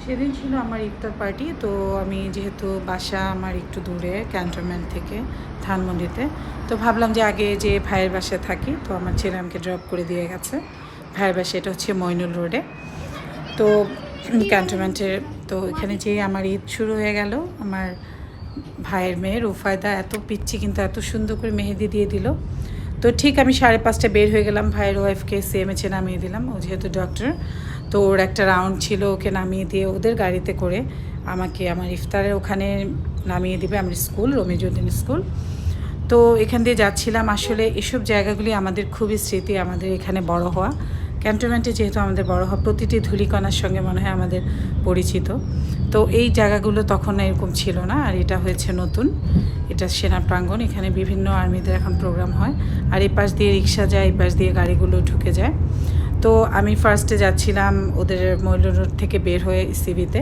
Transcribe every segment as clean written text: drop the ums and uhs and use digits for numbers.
সেদিন ছিল আমার ইফতার পার্টি। তো আমি যেহেতু বাসা আমার একটু দূরে ক্যান্টনমেন্ট থেকে ধানমন্ডিতে, তো ভাবলাম যে আগে যে ভাইয়ের বাসায় থাকি, তো আমার ছেলে আমাকে ড্রপ করে দিয়ে গেছে। ভাইয়ের বাসা এটা হচ্ছে মইনুল রোডে, তো ক্যান্টনমেন্টের। তো এখানে যেয়ে আমার ঈদ শুরু হয়ে গেল। আমার ভাইয়ের মেয়ে রুফায়দা এত পিচ্ছি, কিন্তু এত সুন্দর করে মেহেদি দিয়ে দিল। তো ঠিক আমি 5:30 বের হয়ে গেলাম, ভাইয়ের ওয়াইফকে সিএমএচে নামিয়ে দিলাম। ও যেহেতু ডক্টর, তো ওর একটা রাউন্ড ছিল, ওকে নামিয়ে দিয়ে ওদের গাড়িতে করে আমাকে আমার ইফতারের ওখানে নামিয়ে দিবে আমার স্কুল, রমিজউদ্দিন স্কুল। তো এখান দিয়ে যাচ্ছিলাম। আসলে এসব জায়গাগুলি আমাদের খুবই স্মৃতি, আমাদের এখানে বড় হওয়া। ক্যান্টনমেন্টে যেহেতু আমাদের বড় হওয়া, প্রতিটি ধূলিকণার সঙ্গে মনে হয় আমাদের পরিচিত। তো এই জায়গাগুলো তখন এরকম ছিল না, আর এটা হয়েছে নতুন। এটা সেনা প্রাঙ্গণ, এখানে বিভিন্ন আর্মিদের এখন প্রোগ্রাম হয়। আর এই পাশ দিয়ে রিক্সা যায়, এই পাশ দিয়ে গাড়িগুলো ঢুকে যায়। তো আমি ফার্স্টে যাচ্ছিলাম ওদের মইনুল রোড থেকে বের হয়ে সিবিতে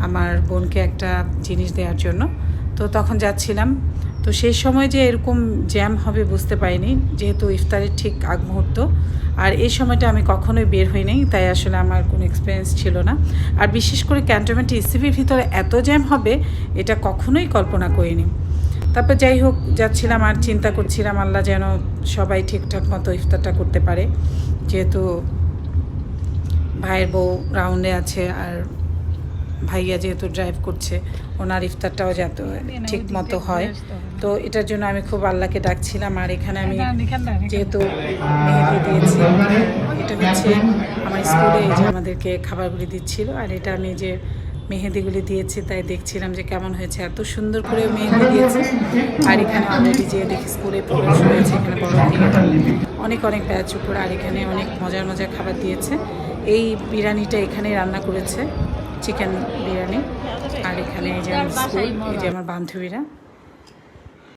আমার বোনকে একটা জিনিস দেওয়ার জন্য। তো তখন যাচ্ছিলাম, তো সেই সময় যে এরকম জ্যাম হবে বুঝতে পারিনি, যেহেতু ইফতারের ঠিক আগ মুহূর্ত। আর এই সময়টা আমি কখনোই বের হই নাই, তাই আসলে আমার কোনো এক্সপিরিয়েন্স ছিল না। আর বিশেষ করে ক্যান্টনমেন্ট ইসিবির ভিতরে এত জ্যাম হবে এটা কখনোই কল্পনা করিনি। তারপর যাই হোক যাচ্ছিলাম আর চিন্তা করছিলাম আল্লাহ যেন সবাই ঠিকঠাক মতো ইফতারটা করতে পারে, যেহেতু ভাইয়ের বউ রাউন্ডে আছে আর ভাইয়া যেহেতু ড্রাইভ করছে, ওনার ইফতারটাও যাতে ঠিক মতো হয়। তো এটার জন্য আমি খুব আল্লাহকে ডাকছিলাম। আর এখানে আমি যেহেতু মেহেদি দিয়েছি, এটা হচ্ছে আমার স্কুলে এই যে আমাদেরকে খাবারগুলি দিচ্ছিল, আর এটা আমি যে মেহেদিগুলি দিয়েছি তাই দেখছিলাম যে কেমন হয়েছে। এত সুন্দর করে মেহেদি দিয়েছে। আর এখানে অলরেডি যে দেখি স্কুলে প্রবেশ হয়েছে, এখানে বড় অনেক অনেক ব্যাচ উপর। আর এখানে অনেক মজার মজার খাবার দিয়েছে। এই বিরিয়ানিটা এখানেই রান্না করেছে, চিকেন বিরিয়ানি। আর এখানে এই যে আমার স্কুল, এই যে আমার বান্ধবীরা।